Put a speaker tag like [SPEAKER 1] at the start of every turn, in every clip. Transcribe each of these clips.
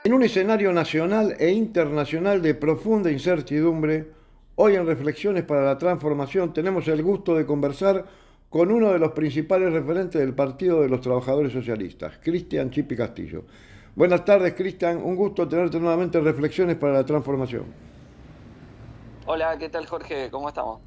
[SPEAKER 1] En un escenario nacional e internacional de profunda incertidumbre, hoy en Reflexiones para la Transformación tenemos el gusto de conversar con uno de los principales referentes del Partido de los Trabajadores Socialistas, Cristian Chipi Castillo. Buenas tardes, Cristian. Un gusto tenerte nuevamente en Reflexiones para la Transformación.
[SPEAKER 2] Hola, ¿qué tal Jorge? ¿Cómo estamos?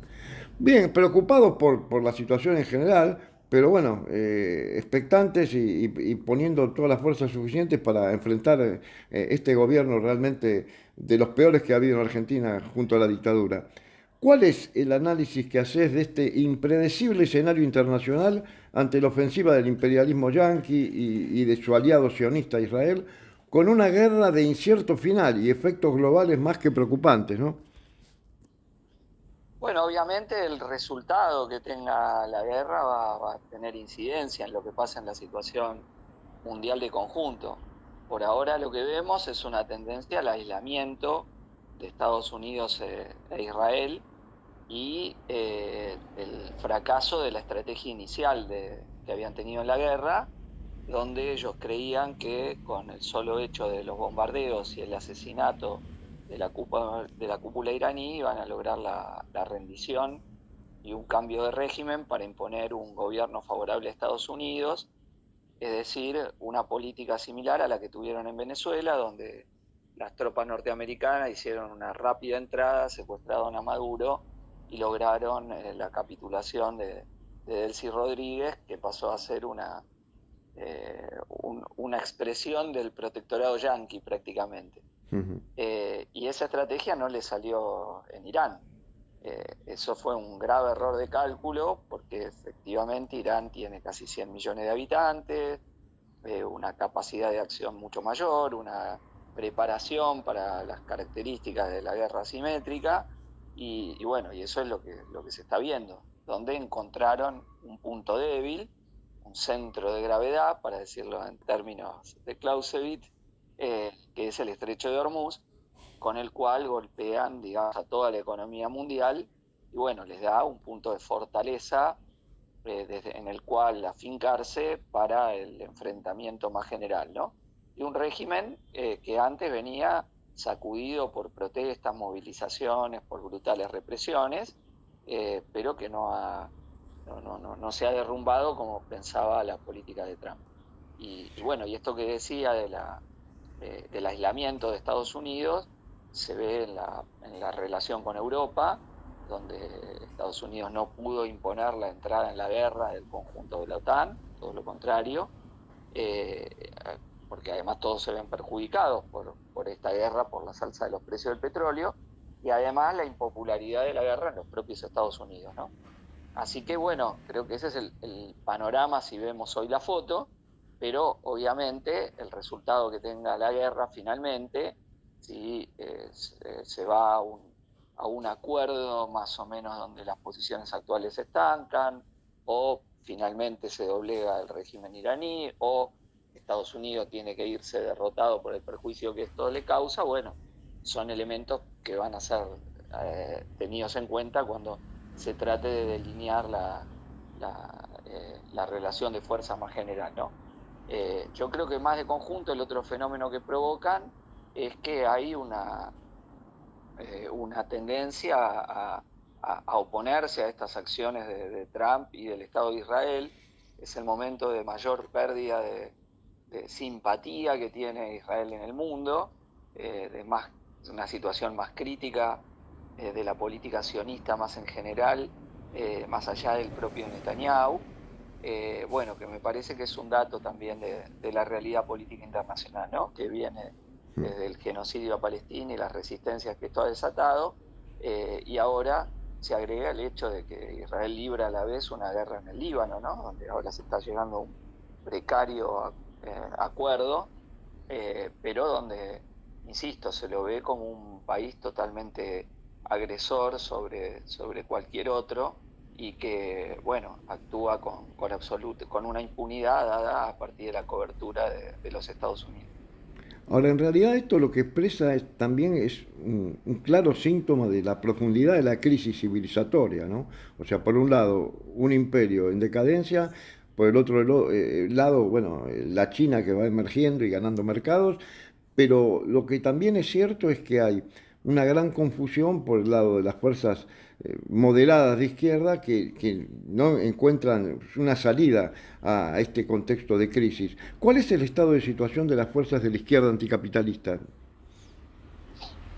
[SPEAKER 1] Bien, preocupados por la situación en general, pero bueno, expectantes y poniendo todas las fuerzas suficientes para enfrentar este gobierno realmente de los peores que ha habido en Argentina junto a la dictadura. ¿Cuál es el análisis que haces de este impredecible escenario internacional ante la ofensiva del imperialismo yanqui y de su aliado sionista Israel, con una guerra de incierto final y efectos globales más que preocupantes, ¿no?
[SPEAKER 2] Bueno, obviamente el resultado que tenga la guerra va a tener incidencia en lo que pasa en la situación mundial de conjunto. Por ahora lo que vemos es una tendencia al aislamiento de Estados Unidos e Israel y el fracaso de la estrategia inicial que habían tenido en la guerra, donde ellos creían que con el solo hecho de los bombardeos y el asesinato de la cúpula iraní iban a lograr la rendición y un cambio de régimen para imponer un gobierno favorable a Estados Unidos, es decir, una política similar a la que tuvieron en Venezuela, donde las tropas norteamericanas hicieron una rápida entrada, secuestraron a Maduro y lograron la capitulación de Delcy Rodríguez, que pasó a ser una expresión del protectorado yanqui prácticamente.
[SPEAKER 1] Ujú.
[SPEAKER 2] Y esa estrategia no le salió en Irán. Eso fue un grave error de cálculo porque efectivamente Irán tiene casi 100 millones de habitantes, una capacidad de acción mucho mayor, una preparación para las características de la guerra asimétrica y bueno, y eso es lo que se está viendo, donde encontraron un punto débil, un centro de gravedad, para decirlo en términos de Clausewitz, que es el estrecho de Hormuz, con el cual golpean, digamos, a toda la economía mundial y bueno, les da un punto de fortaleza en el cual afincarse para el enfrentamiento más general, ¿no? Y un régimen que antes venía sacudido por protestas, movilizaciones, por brutales represiones, pero que no se ha derrumbado como pensaba la política de Trump. Y bueno, y esto que decía del aislamiento de Estados Unidos se ve en la relación con Europa, donde Estados Unidos no pudo imponer la entrada en la guerra del conjunto de la OTAN, todo lo contrario, eh, porque además todos se ven perjudicados por esta guerra, por la alza de los precios del petróleo, y además la impopularidad de la guerra en los propios Estados Unidos, ¿no? Así que bueno, creo que ese es el panorama si vemos hoy la foto, pero obviamente el resultado que tenga la guerra finalmente, si se va a un acuerdo más o menos donde las posiciones actuales se estancan, o finalmente se doblega el régimen iraní, o Estados Unidos tiene que irse derrotado por el perjuicio que esto le causa, bueno, son elementos que van a ser tenidos en cuenta cuando se trate de delinear la relación de fuerza más general, ¿no? Yo creo que más de conjunto el otro fenómeno que provocan es que hay una tendencia a oponerse a estas acciones de Trump y del Estado de Israel. Es el momento de mayor pérdida de simpatía que tiene Israel en el mundo, de más, una situación más crítica de la política sionista más en general, más allá del propio Netanyahu. Bueno, que me parece que es un dato también de la realidad política internacional, ¿no? Que viene desde el genocidio a Palestina y las resistencias que esto ha desatado, y ahora se agrega el hecho de que Israel libra a la vez una guerra en el Líbano, ¿no? Donde ahora se está llegando a un precario acuerdo, pero donde, insisto, se lo ve como un país totalmente agresor sobre cualquier otro y que, bueno, actúa con una impunidad dada a partir de la cobertura de los Estados Unidos.
[SPEAKER 1] Ahora, en realidad esto lo que expresa también es un claro síntoma de la profundidad de la crisis civilizatoria, ¿no? O sea, por un lado, un imperio en decadencia, por el otro lado, bueno, la China que va emergiendo y ganando mercados, pero lo que también es cierto es que hay una gran confusión por el lado de las fuerzas moderadas de izquierda que no encuentran una salida a este contexto de crisis. ¿Cuál es el estado de situación de las fuerzas de la izquierda anticapitalista?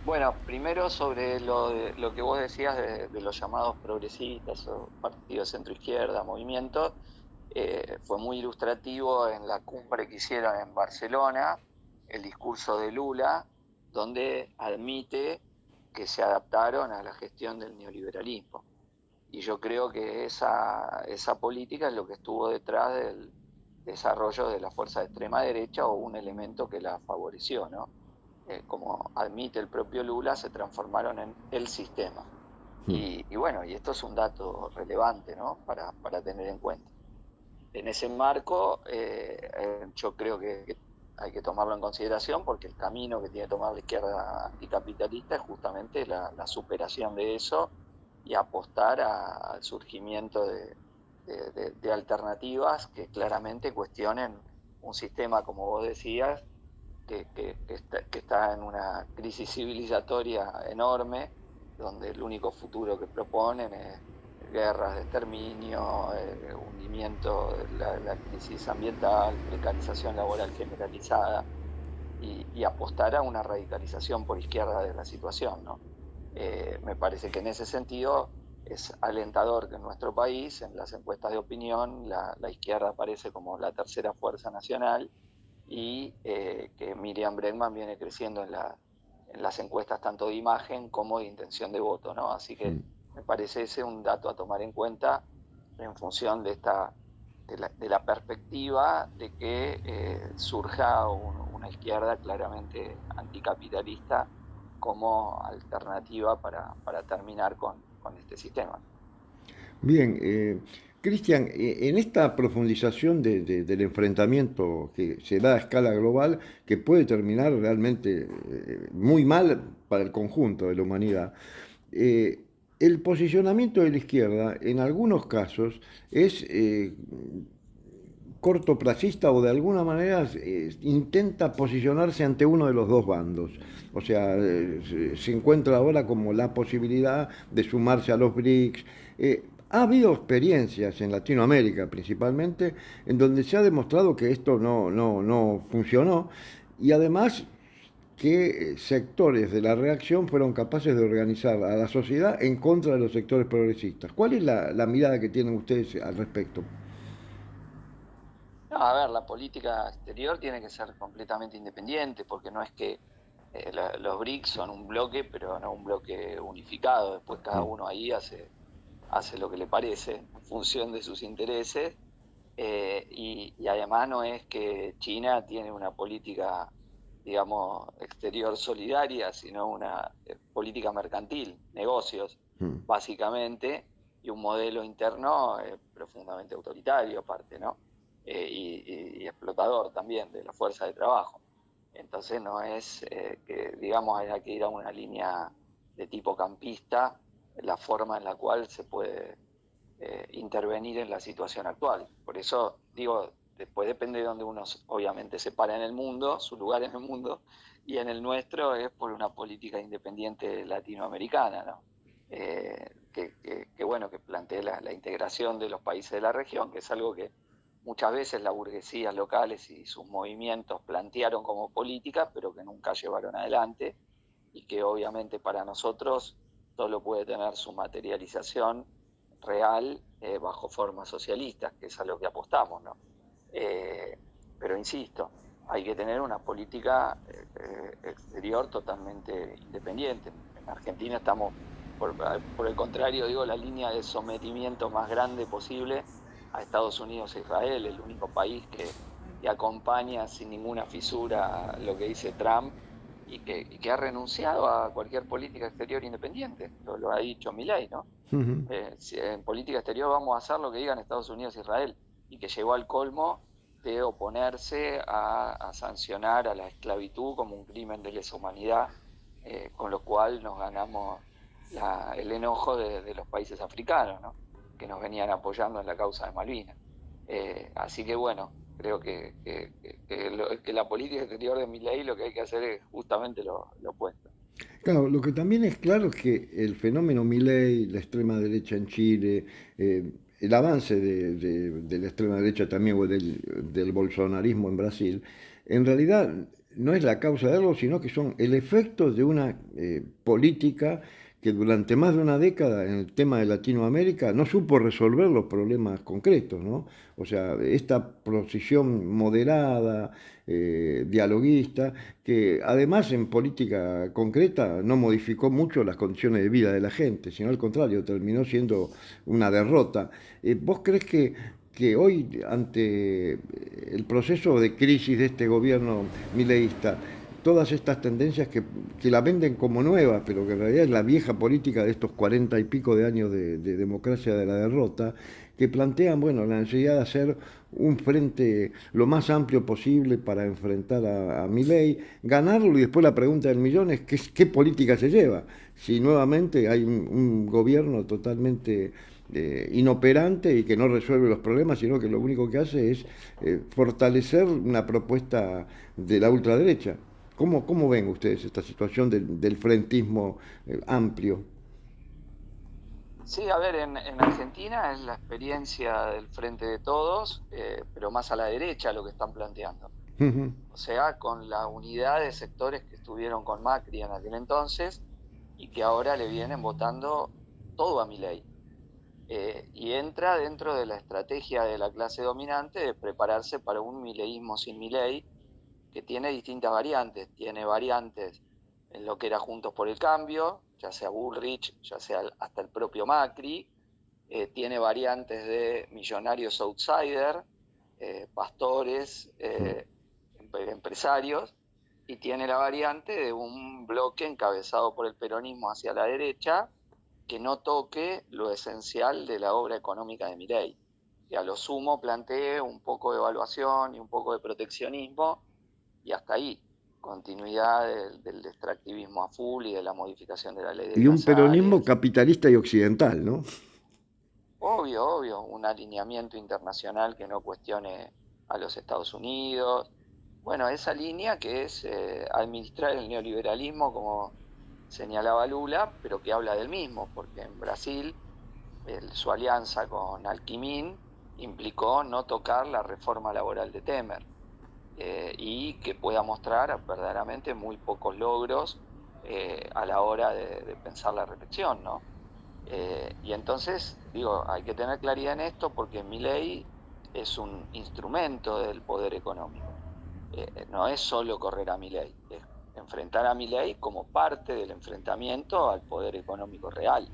[SPEAKER 2] Bueno, primero sobre lo que vos decías de los llamados progresistas o partidos centro-izquierda, movimientos, fue muy ilustrativo en la cumbre que hicieron en Barcelona, el discurso de Lula, donde admite que se adaptaron a la gestión del neoliberalismo. Y yo creo que esa política es lo que estuvo detrás del desarrollo de la fuerza de extrema derecha o un elemento que la favoreció, ¿no? Como admite el propio Lula, se transformaron en el sistema.
[SPEAKER 1] Hmm.
[SPEAKER 2] Y bueno, y esto es un dato relevante, ¿no? Para tener en cuenta. En ese marco, yo creo que hay que tomarlo en consideración porque el camino que tiene que tomar la izquierda anticapitalista es justamente la superación de eso y apostar al surgimiento de alternativas que claramente cuestionen un sistema, como vos decías, que está en una crisis civilizatoria enorme, donde el único futuro que proponen es guerras de exterminio, hundimiento de la crisis ambiental, precarización laboral generalizada y apostar a una radicalización por izquierda de la situación, ¿no? Me parece que en ese sentido es alentador que en nuestro país, en las encuestas de opinión, la izquierda aparece como la tercera fuerza nacional y que Miriam Bregman viene creciendo en las encuestas tanto de imagen como de intención de voto, ¿no? Así que me parece ese un dato a tomar en cuenta en función de la perspectiva de que surja una izquierda claramente anticapitalista como alternativa para terminar con este sistema.
[SPEAKER 1] Bien, Cristian, en esta profundización del enfrentamiento que se da a escala global, que puede terminar realmente muy mal para el conjunto de la humanidad, eh, el posicionamiento de la izquierda en algunos casos es cortoplacista o de alguna manera intenta posicionarse ante uno de los dos bandos. O sea, se encuentra ahora como la posibilidad de sumarse a los BRICS. Ha habido experiencias en Latinoamérica principalmente en donde se ha demostrado que esto no funcionó y además que sectores de la reacción fueron capaces de organizar a la sociedad en contra de los sectores progresistas. ¿Cuál es la mirada que tienen ustedes al respecto?
[SPEAKER 2] No, a ver, la política exterior tiene que ser completamente independiente, porque no es que los BRICS son un bloque, pero no un bloque unificado. Después cada
[SPEAKER 1] Mm.
[SPEAKER 2] uno ahí hace lo que le parece en función de sus intereses. Y además no es que China tiene una política, digamos, exterior solidaria, sino una política mercantil, negocios,
[SPEAKER 1] Mm.
[SPEAKER 2] básicamente, y un modelo interno profundamente autoritario aparte, ¿no? Y explotador también de la fuerza de trabajo. Entonces no es que, digamos, haya que ir a una línea de tipo campista, la forma en la cual se puede intervenir en la situación actual. Por eso digo, después depende de donde uno obviamente se para en el mundo, su lugar en el mundo, y en el nuestro es por una política independiente latinoamericana, ¿no? Bueno, que plantee la integración de los países de la región, que es algo que muchas veces las burguesías locales y sus movimientos plantearon como política, pero que nunca llevaron adelante y que obviamente para nosotros solo puede tener su materialización real bajo formas socialistas, que es a lo que apostamos, ¿no? Eh, pero insisto, hay que tener una política exterior totalmente independiente. En Argentina estamos, por el contrario, digo, la línea de sometimiento más grande posible a Estados Unidos e Israel, el único país que acompaña sin ninguna fisura lo que dice Trump y que ha renunciado a cualquier política exterior independiente. Lo ha dicho Milei, ¿no?
[SPEAKER 1] Ujú.
[SPEAKER 2] Si en política exterior vamos a hacer lo que digan Estados Unidos e Israel, y que llegó al colmo de oponerse a sancionar a la esclavitud como un crimen de lesa humanidad, con lo cual nos ganamos el enojo de los países africanos, ¿no? Que nos venían apoyando en la causa de Malvinas. Así que bueno, creo que la política exterior de Milei lo que hay que hacer es justamente lo opuesto.
[SPEAKER 1] Claro, lo que también es claro es que el fenómeno Milei, la extrema derecha en Chile, el avance de la extrema derecha también o del bolsonarismo en Brasil, en realidad no es la causa de algo, sino que son el efecto de una política que durante más de una década en el tema de Latinoamérica no supo resolver los problemas concretos, ¿no? O sea, esta posición moderada, dialoguista, que además en política concreta no modificó mucho las condiciones de vida de la gente, sino al contrario, terminó siendo una derrota. ¿Vos crees que hoy, ante el proceso de crisis de este gobierno mileísta, todas estas tendencias que la venden como nuevas, pero que en realidad es la vieja política de estos 40 y pico de años de democracia de la derrota, que plantean, bueno, la necesidad de hacer un frente lo más amplio posible para enfrentar a Milei, ganarlo, y después la pregunta del millón es ¿qué política se lleva? Si nuevamente hay un gobierno totalmente inoperante y que no resuelve los problemas, sino que lo único que hace es fortalecer una propuesta de la ultraderecha. ¿Cómo ven ustedes esta situación del frentismo amplio?
[SPEAKER 2] Sí, a ver, en Argentina es la experiencia del Frente de Todos, pero más a la derecha lo que están planteando. O sea, con la unidad de sectores que estuvieron con Macri en aquel entonces y que ahora le vienen votando todo a Milei. Y entra dentro de la estrategia de la clase dominante de prepararse para un mileísmo sin Milei, que tiene distintas variantes. Tiene variantes en lo que era Juntos por el Cambio, ya sea Bullrich, ya sea hasta el propio Macri. Tiene variantes de millonarios outsider, pastores, empresarios, y tiene la variante de un bloque encabezado por el peronismo hacia la derecha, que no toque lo esencial de la obra económica de Milei, que a lo sumo plantee un poco de evaluación y un poco de proteccionismo, y hasta ahí, continuidad del extractivismo a full y de la modificación de la ley de
[SPEAKER 1] Y un peronismo
[SPEAKER 2] Casares.
[SPEAKER 1] capitalista y occidental, ¿no?
[SPEAKER 2] Obvio, obvio, un alineamiento internacional que no cuestione a los Estados Unidos. Bueno, esa línea que es administrar el neoliberalismo, como señalaba Lula, pero que habla del mismo, porque en Brasil su alianza con Alckmin implicó no tocar la reforma laboral de Temer, y que pueda mostrar verdaderamente muy pocos logros a la hora de pensar la reelección, ¿no? Y entonces, digo, hay que tener claridad en esto porque Milei es un instrumento del poder económico. No es solo correr a Milei, es enfrentar a Milei como parte del enfrentamiento al poder económico real.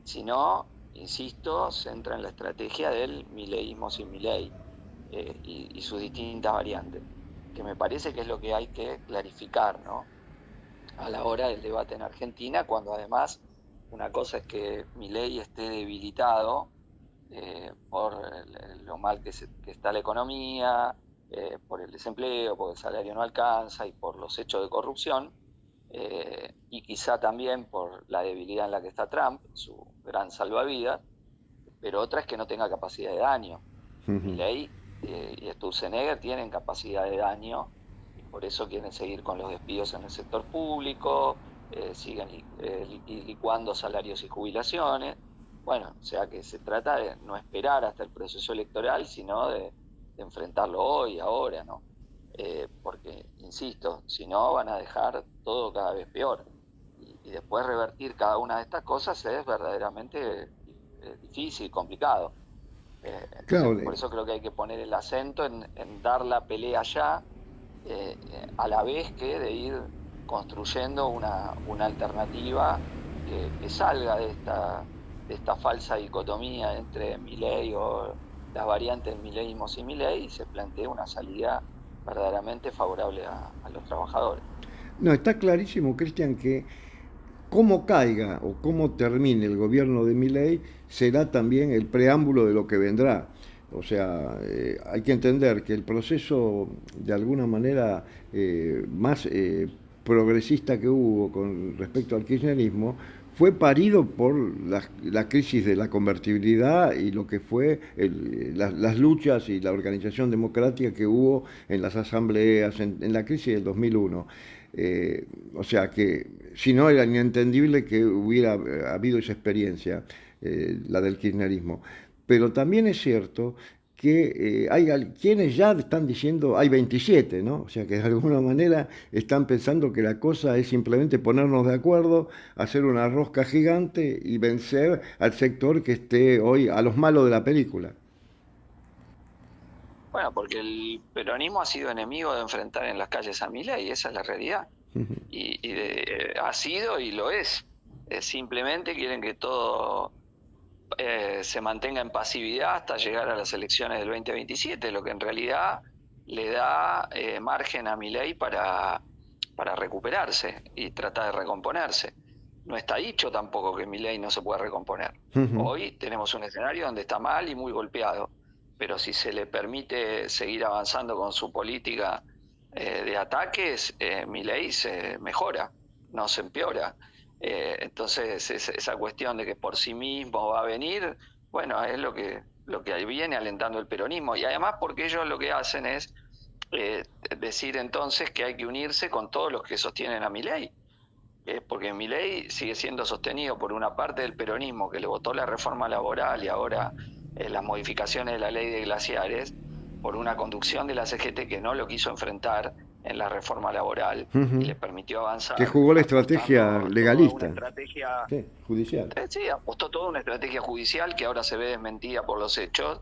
[SPEAKER 2] Si no, insisto, se entra en la estrategia del mileísmo sin Milei, y sus distintas variantes, que me parece que es lo que hay que clarificar, ¿no? A la hora del debate en Argentina, cuando además una cosa es que Milei esté debilitado por lo mal que está la economía, por el desempleo, porque el salario no alcanza y por los hechos de corrupción, y quizá también por la debilidad en la que está Trump, su gran salvavidas, pero otra es que no tenga capacidad de daño. Milei y Sturzenegger tienen capacidad de daño y por eso quieren seguir con los despidos en el sector público, siguen licuando salarios y jubilaciones. Bueno, o sea que se trata de no esperar hasta el proceso electoral, sino de enfrentarlo hoy, ahora, ¿no? Porque, insisto, si no van a dejar todo cada vez peor. Y después revertir cada una de estas cosas es verdaderamente difícil, complicado. Entonces,
[SPEAKER 1] Claro,
[SPEAKER 2] por eso creo que hay que poner el acento en dar la pelea ya, a la vez que de ir construyendo una alternativa que salga de esta falsa dicotomía entre Milei o las variantes mileísmos y Milei y se plantee una salida verdaderamente favorable a los trabajadores.
[SPEAKER 1] No, está clarísimo, Cristian, que cómo caiga o cómo termine el gobierno de Milei será también el preámbulo de lo que vendrá. O sea, hay que entender que el proceso, de alguna manera, más progresista que hubo con respecto al kirchnerismo fue parido por la crisis de la convertibilidad y lo que fue las luchas y la organización democrática que hubo en las asambleas, en la crisis del 2001. O sea que si no era inentendible que hubiera habido esa experiencia, la del kirchnerismo. Pero también es cierto que hay quienes ya están diciendo, hay 27, ¿no? O sea que de alguna manera están pensando que la cosa es simplemente ponernos de acuerdo, hacer una rosca gigante y vencer al sector que esté hoy a los malos de la película.
[SPEAKER 2] Bueno, porque el peronismo ha sido enemigo de enfrentar en las calles a Milei, esa es la realidad. Ha sido y lo es. Simplemente quieren que todo se mantenga en pasividad hasta llegar a las elecciones del 2027, lo que en realidad le da margen a Milei para recuperarse y tratar de recomponerse. No está dicho tampoco que Milei no se pueda recomponer. Hoy tenemos un escenario donde está mal y muy golpeado, pero si se le permite seguir avanzando con su política de ataques, Milei se mejora, no se empeora. Entonces esa cuestión de que por sí mismo va a venir, bueno, es lo que viene alentando el peronismo. Y además porque ellos lo que hacen es decir entonces que hay que unirse con todos los que sostienen a Milei. Porque Milei sigue siendo sostenido por una parte del peronismo que le votó la reforma laboral y ahora las modificaciones de la ley de glaciares, por una conducción de la CGT que no lo quiso enfrentar en la reforma laboral y le permitió
[SPEAKER 1] Que
[SPEAKER 2] avanzar
[SPEAKER 1] jugó la estrategia
[SPEAKER 2] apostando toda una
[SPEAKER 1] legalista,
[SPEAKER 2] estrategia,
[SPEAKER 1] sí, judicial.
[SPEAKER 2] sí, apostó toda una estrategia judicial que ahora se ve desmentida por los hechos.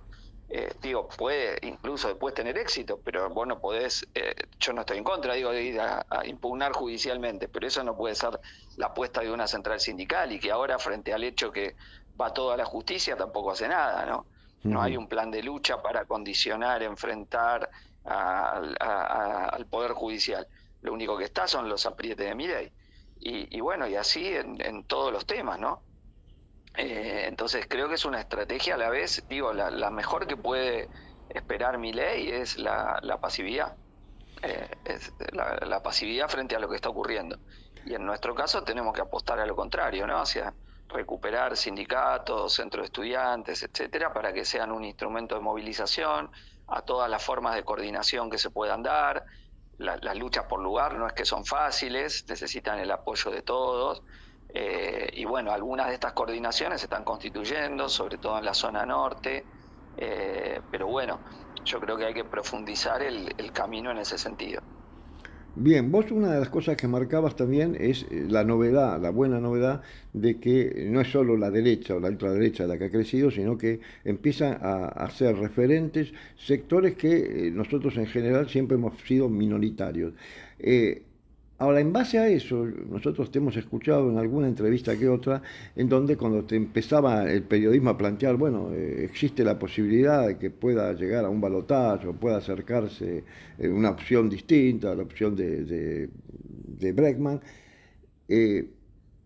[SPEAKER 2] Digo, puede incluso después tener éxito, pero vos no podés, yo no estoy en contra, digo, de ir a impugnar judicialmente, pero eso no puede ser la apuesta de una central sindical y que ahora frente al hecho que va todo a la justicia tampoco hace nada, ¿no? No hay un plan de lucha para condicionar, enfrentar al Poder Judicial. Lo único que está son los aprietes de Milei. Y bueno, y así en todos los temas, ¿no? Entonces creo que es una estrategia a la vez, digo, la mejor que puede esperar Milei es la pasividad, es la pasividad frente a lo que está ocurriendo. Y en nuestro caso tenemos que apostar a lo contrario, ¿no? Hacia recuperar sindicatos, centros de estudiantes, etcétera, para que sean un instrumento de movilización a todas las formas de coordinación que se puedan dar. Las luchas por lugar no es que son fáciles, necesitan el apoyo de todos. Y bueno, algunas de estas coordinaciones se están constituyendo, sobre todo en la zona norte, pero bueno, yo creo que hay que profundizar el camino en ese sentido.
[SPEAKER 1] Bien, vos una de las cosas que marcabas también es la novedad, la buena novedad de que no es solo la derecha o la ultraderecha la que ha crecido, sino que empiezan a ser referentes sectores que nosotros en general siempre hemos sido minoritarios. Eh, Ahora, en base a eso, nosotros te hemos escuchado en alguna entrevista que otra, en donde cuando te empezaba el periodismo a plantear, bueno, existe la posibilidad de que pueda llegar a un balotaje o pueda acercarse una opción distinta a la opción de Bregman, eh,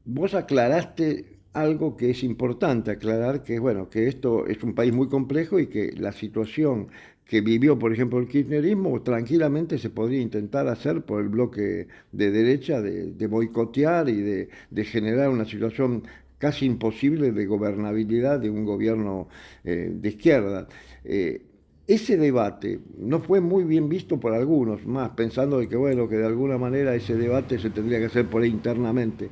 [SPEAKER 1] vos aclaraste algo que es importante aclarar, que bueno, que esto es un país muy complejo y que la situación que vivió, por ejemplo, el kirchnerismo, tranquilamente se podría intentar hacer por el bloque de derecha, de boicotear y de generar una situación casi imposible de gobernabilidad de un gobierno de izquierda. Ese debate no fue muy bien visto por algunos, más pensando de que bueno, que de alguna manera ese debate se tendría que hacer por ahí internamente.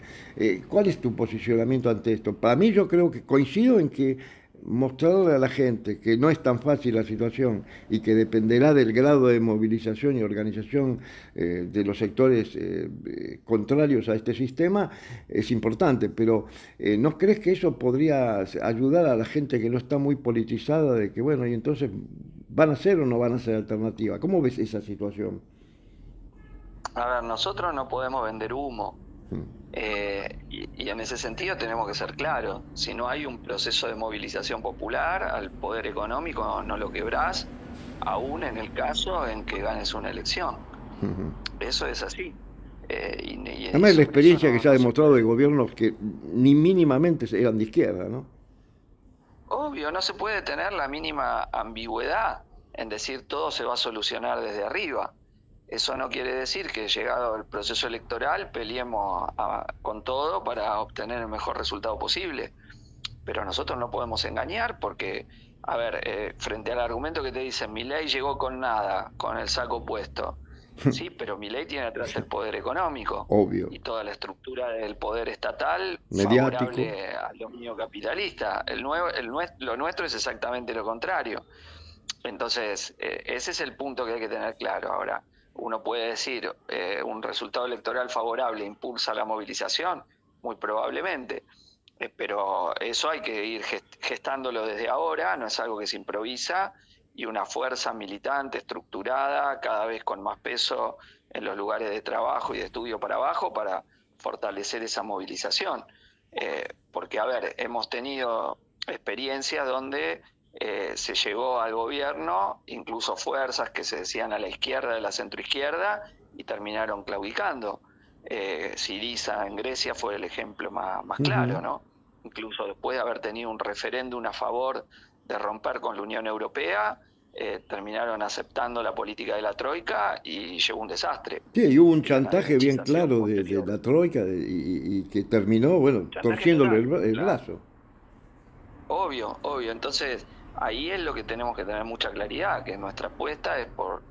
[SPEAKER 1] ¿Cuál es tu posicionamiento ante esto? Para mí yo creo que coincido en que mostrarle a la gente que no es tan fácil la situación y que dependerá del grado de movilización y organización de los sectores contrarios a este sistema es importante, pero ¿no crees que eso podría ayudar a la gente que no está muy politizada de que bueno, y entonces van a ser o no van a ser alternativa? ¿Cómo ves esa situación?
[SPEAKER 2] A ver, nosotros no podemos vender humo.
[SPEAKER 1] Mm,
[SPEAKER 2] Y en ese sentido tenemos que ser claros. Si no hay un proceso de movilización popular, al poder económico no lo quebrás, aún en el caso en que ganes una elección.
[SPEAKER 1] ujú.
[SPEAKER 2] Eso es así. Y
[SPEAKER 1] Además, la
[SPEAKER 2] sobre eso
[SPEAKER 1] experiencia que se ha
[SPEAKER 2] no se
[SPEAKER 1] demostrado de
[SPEAKER 2] puede.
[SPEAKER 1] gobiernos que ni mínimamente eran de izquierda, ¿no?
[SPEAKER 2] Obvio, no se puede tener la mínima ambigüedad en decir todo se va a solucionar desde arriba. Eso no quiere decir que llegado el proceso electoral peleemos con todo para obtener el mejor resultado posible. Pero nosotros no podemos engañar porque, a ver, frente al argumento que te dicen, Milei llegó con nada, con el saco puesto. Sí, pero Milei tiene atrás el poder económico
[SPEAKER 1] Obvio.
[SPEAKER 2] y toda la estructura del poder estatal
[SPEAKER 1] Mediático.
[SPEAKER 2] favorable a los capitalistas. Lo nuestro es exactamente lo contrario. Entonces, ese es el punto que hay que tener claro. Ahora, uno puede decir, un resultado electoral favorable impulsa la movilización, muy probablemente, pero eso hay que ir gestándolo desde ahora, no es algo que se improvisa, y una fuerza militante, estructurada, cada vez con más peso en los lugares de trabajo y de estudio para abajo, para fortalecer esa movilización. Porque, a ver, hemos tenido experiencias donde se llegó al gobierno, incluso fuerzas que se decían a la izquierda de la centroizquierda, y terminaron claudicando. Syriza en Grecia fue el ejemplo más
[SPEAKER 1] Ujú.
[SPEAKER 2] claro, ¿no? Incluso después de haber tenido un referéndum a favor de romper con la Unión Europea, terminaron aceptando la política de la Troika y llegó un desastre
[SPEAKER 1] Sí, y hubo un
[SPEAKER 2] y la
[SPEAKER 1] chantaje bien
[SPEAKER 2] naderechización
[SPEAKER 1] claro de
[SPEAKER 2] posterior.
[SPEAKER 1] la Troika y que terminó, bueno,
[SPEAKER 2] Chantaje
[SPEAKER 1] torciéndole
[SPEAKER 2] total,
[SPEAKER 1] el
[SPEAKER 2] claro.
[SPEAKER 1] brazo.
[SPEAKER 2] Obvio, obvio. Entonces, ahí es lo que tenemos que tener mucha claridad, que nuestra apuesta es por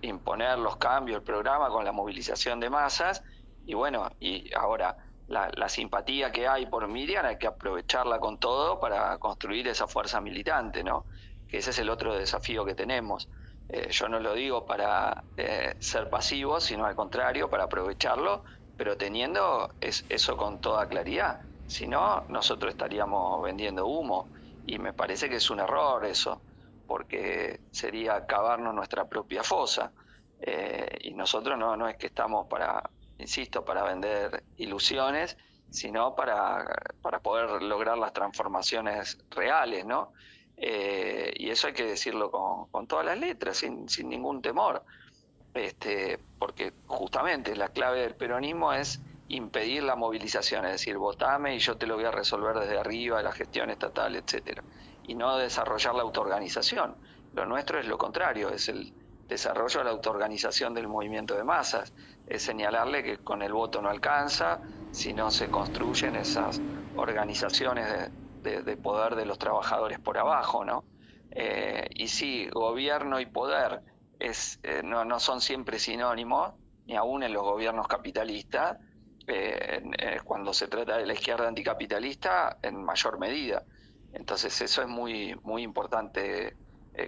[SPEAKER 2] imponer los cambios, el programa con la movilización de masas. Y bueno, y ahora la simpatía que hay por Miriam hay que aprovecharla con todo para construir esa fuerza militante, ¿no? Que ese es el otro desafío que tenemos. Yo no lo digo para ser pasivo, sino al contrario, para aprovecharlo, pero teniendo eso con toda claridad. Si no, nosotros estaríamos vendiendo humo y me parece que es un error eso, porque sería cavarnos nuestra propia fosa. Y nosotros no es que estamos para, insisto, para vender ilusiones, sino para poder lograr las transformaciones reales, ¿no? Y eso hay que decirlo con todas las letras, sin ningún temor, porque justamente la clave del peronismo es impedir la movilización, es decir, votame y yo te lo voy a resolver desde arriba, la gestión estatal, etcétera, y no desarrollar la autoorganización. Lo nuestro es lo contrario, es el desarrollo de la autoorganización del movimiento de masas, es señalarle que con el voto no alcanza, si no se construyen esas organizaciones de poder de los trabajadores por abajo, ¿no? Y sí, gobierno y poder no son siempre sinónimos, ni aún en los gobiernos capitalistas, cuando se trata de la izquierda anticapitalista, en mayor medida. Entonces eso es muy importante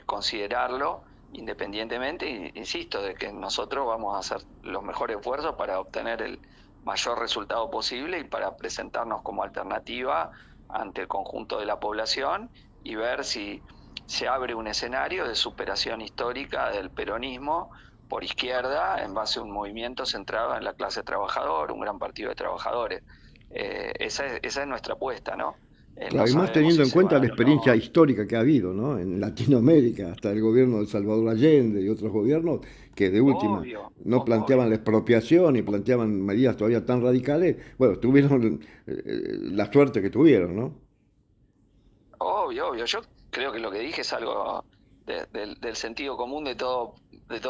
[SPEAKER 2] considerarlo, independientemente, insisto, de que nosotros vamos a hacer los mejores esfuerzos para obtener el mayor resultado posible y para presentarnos como alternativa ante el conjunto de la población y ver si se abre un escenario de superación histórica del peronismo por izquierda en base a un movimiento centrado en la clase trabajadora, un gran partido de trabajadores. Esa es nuestra apuesta, ¿no? No
[SPEAKER 1] Claro, y más
[SPEAKER 2] sabemos
[SPEAKER 1] teniendo
[SPEAKER 2] si
[SPEAKER 1] en
[SPEAKER 2] se va
[SPEAKER 1] cuenta
[SPEAKER 2] a
[SPEAKER 1] la
[SPEAKER 2] dar o
[SPEAKER 1] experiencia
[SPEAKER 2] no.
[SPEAKER 1] histórica que ha habido, ¿no? En Latinoamérica, hasta el gobierno de Salvador Allende y otros gobiernos que de última
[SPEAKER 2] Obvio,
[SPEAKER 1] no planteaban
[SPEAKER 2] obvio.
[SPEAKER 1] la expropiación y planteaban medidas todavía tan radicales, bueno, tuvieron la suerte que tuvieron, ¿no?
[SPEAKER 2] Obvio, obvio. Yo creo que lo que dije es algo del sentido común de todo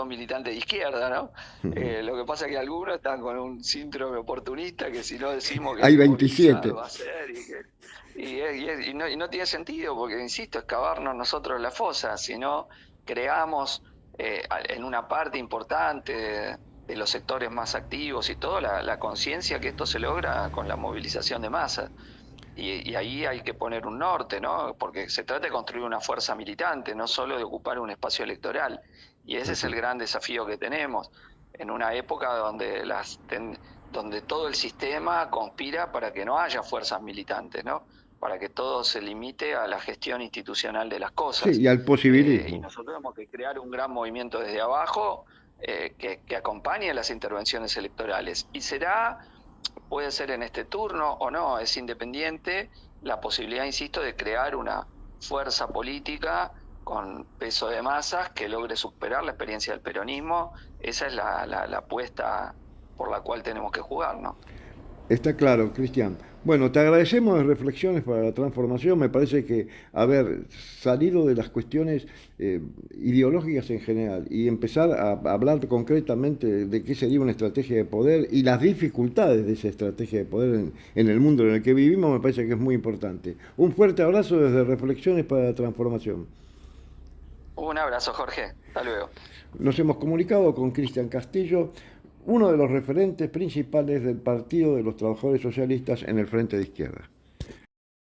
[SPEAKER 2] militante de izquierda, ¿no? Lo que pasa es que algunos están con un síndrome oportunista que si no decimos que hay
[SPEAKER 1] Hay
[SPEAKER 2] que movilizar
[SPEAKER 1] 27.
[SPEAKER 2] va a ser y no tiene sentido porque, insisto, es cavarnos nosotros la fosa, si no creamos en una parte importante de los sectores más activos y todo la conciencia que esto se logra con la movilización de masas. Y ahí hay que poner un norte, ¿no? Porque se trata de construir una fuerza militante, no solo de ocupar un espacio electoral. Y ese es el gran desafío que tenemos en una época donde todo el sistema conspira para que no haya fuerzas militantes, ¿no? Para que todo se limite a la gestión institucional de las
[SPEAKER 1] Sí,
[SPEAKER 2] cosas.
[SPEAKER 1] y al
[SPEAKER 2] Y
[SPEAKER 1] posibilismo.
[SPEAKER 2] nosotros tenemos que crear un gran movimiento desde abajo, que acompañe las intervenciones electorales. Y puede ser en este turno o no, es independiente la posibilidad, insisto, de crear una fuerza política con peso de masas que logre superar la experiencia del peronismo. Esa es la apuesta por la cual tenemos que jugar, ¿no?
[SPEAKER 1] Está claro, Cristian. Bueno, te agradecemos las reflexiones para la transformación. Me parece que haber salido de las cuestiones ideológicas en general y empezar a hablar concretamente de qué sería una estrategia de poder y las dificultades de esa estrategia de poder en el mundo en el que vivimos, me parece que es muy importante. Un fuerte abrazo desde Reflexiones para la Transformación.
[SPEAKER 2] Un abrazo, Jorge. Hasta luego.
[SPEAKER 1] Nos hemos comunicado con Cristian Castillo, uno de los referentes principales del Partido de los Trabajadores Socialistas en el Frente de Izquierda.